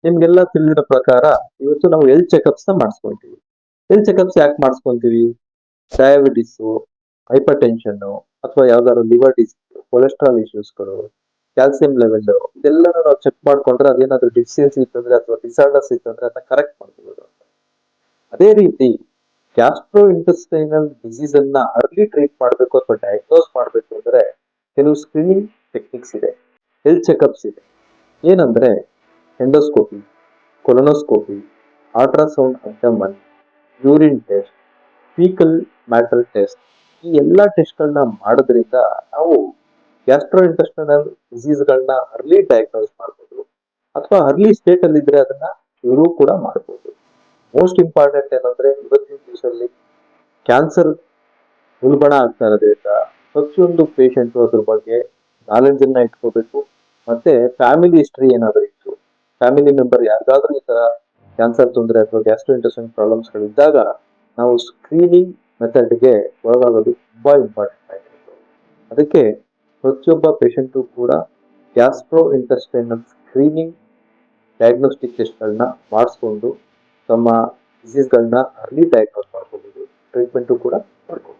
ನಿಮ್ಗೆಲ್ಲ ತಿಳಿದಿರೋ ಪ್ರಕಾರ ಇವತ್ತು ನಾವು ಹೆಲ್ತ್ ಚೆಕಪ್ಸ್ ನ ಮಾಡಿಸ್ಕೊಂತೀವಿ. ಹೆಲ್ತ್ ಚೆಕಪ್ಸ್ ಯಾಕೆ ಮಾಡಿಸ್ಕೊಂತೀವಿ? ಡಯಾಬಿಟಿಸು, ಹೈಪರ್ ಟೆನ್ಷನ್ ಅಥವಾ ಯಾವ್ದಾದ್ರು ಲಿವರ್ ಡಿಸೀಸ್, ಕೊಲೆಸ್ಟ್ರಾಲ್ ಇಶ್ಯೂಸ್ಗಳು, ಕ್ಯಾಲ್ಸಿಯಂ ಲೆವೆಲ್ ಇದೆಲ್ಲನೂ ನಾವು ಚೆಕ್ ಮಾಡ್ಕೊಂಡ್ರೆ ಅದೇನಾದ್ರು ಡಿಫಿಷಿಯನ್ಸಿ ಇತ್ತಂದ್ರೆ ಅಥವಾ ಡಿಸಾರ್ಡರ್ಸ್ ಇತ್ತಂದ್ರೆ ಅದನ್ನ ಕರೆಕ್ಟ್ ಮಾಡ್ಕೋಬಹುದು. ಅದೇ ರೀತಿ ಗ್ಯಾಸ್ಟ್ರೋ ಇಂಟೆಸ್ಟೈನಲ್ ಡಿಸೀಸ್ ಅನ್ನ ಅರ್ಲಿ ಟ್ರೀಟ್ ಮಾಡಬೇಕು ಅಥವಾ ಡಯಾಗ್ನೋಸ್ ಮಾಡಬೇಕು ಅಂದ್ರೆ ಕೆಲವು ಸ್ಕ್ರೀನಿಂಗ್ ಟೆಕ್ನಿಕ್ಸ್ ಇದೆ, ಹೆಲ್ತ್ ಚೆಕಪ್ಸ್ ಇದೆ. ಏನಂದ್ರೆ endoscopy, colonoscopy, ultrasound abdomen, urine test, faecal matter test, ಈ ಎಲ್ಲಾ ಟೆಸ್ಟ್ಗಳನ್ನ ಮಾಡೋದ್ರಿಂದ ನಾವು ಗ್ಯಾಸ್ಟ್ರೋ ಇಂಟೆಸ್ಟೈನಲ್ ಡಿಸೀಸ್ಗಳನ್ನ ಅರ್ಲಿ ಡಯಾಗ್ನೋಸ್ ಮಾಡ್ಬೋದು ಅಥವಾ ಅರ್ಲಿ ಸ್ಟೇಟ್ ಅಲ್ಲಿ ಇದ್ರೆ ಅದನ್ನ ಶುರು ಕೂಡ ಮಾಡ್ಬೋದು. ಮೋಸ್ಟ್ ಇಂಪಾರ್ಟೆಂಟ್ ಏನಂದ್ರೆ ಇವತ್ತಿನ ದಿವಸದಲ್ಲಿ ಕ್ಯಾನ್ಸರ್ ಉಲ್ಬಣ ಆಗ್ತಾ ಇರೋದ್ರಿಂದ ಪ್ರತಿಯೊಂದು ಪೇಷಂಟ್ ಅದ್ರ ಬಗ್ಗೆ ನಾಲೆಡ್ಜ್ ಅನ್ನ ಇಟ್ಕೋಬೇಕು. ಮತ್ತೆ ಫ್ಯಾಮಿಲಿ ಹಿಸ್ಟ್ರಿ ಏನಾದ್ರು ಇತ್ತು, ಫ್ಯಾಮಿಲಿ ಮೆಂಬರ್ ಯಾರಿಗಾದ್ರೂ ಈ ತರ ಕ್ಯಾನ್ಸರ್ ತೊಂದರೆ ಅಥವಾ ಗ್ಯಾಸ್ಟ್ರೋ ಇಂಟೆಸ್ಟೈನ್ ಪ್ರಾಬ್ಲಮ್ಸ್ ಗಳಿದ್ದಾಗ ನಾವು ಸ್ಕ್ರೀನಿಂಗ್ ಮೆಥಡ್ಗೆ ಒಳಗಾಗೋದು ತುಂಬಾ ಇಂಪಾರ್ಟೆಂಟ್ ಆಗಿರುತ್ತೆ. ಅದಕ್ಕೆ ಪ್ರತಿಯೊಬ್ಬ ಪೇಷಂಟು ಕೂಡ ಗ್ಯಾಸ್ಟ್ರೋ ಇಂಟೆಸ್ಟೈನಲ್ ಸ್ಕ್ರೀನಿಂಗ್ ಡಯಾಗ್ನೋಸ್ಟಿಕ್ ಟೆಸ್ಟ್ಗಳನ್ನ ಮಾಡಿಸ್ಕೊಂಡು ತಮ್ಮ ಡಿಸೀಸ್ಗಳನ್ನ ಅರ್ಲಿ ಡಯಾಗ್ನೋಸ್ ಮಾಡ್ಕೋಬಹುದು, ಟ್ರೀಟ್ಮೆಂಟು ಕೂಡ ಮಾಡ್ಕೋಬಹುದು.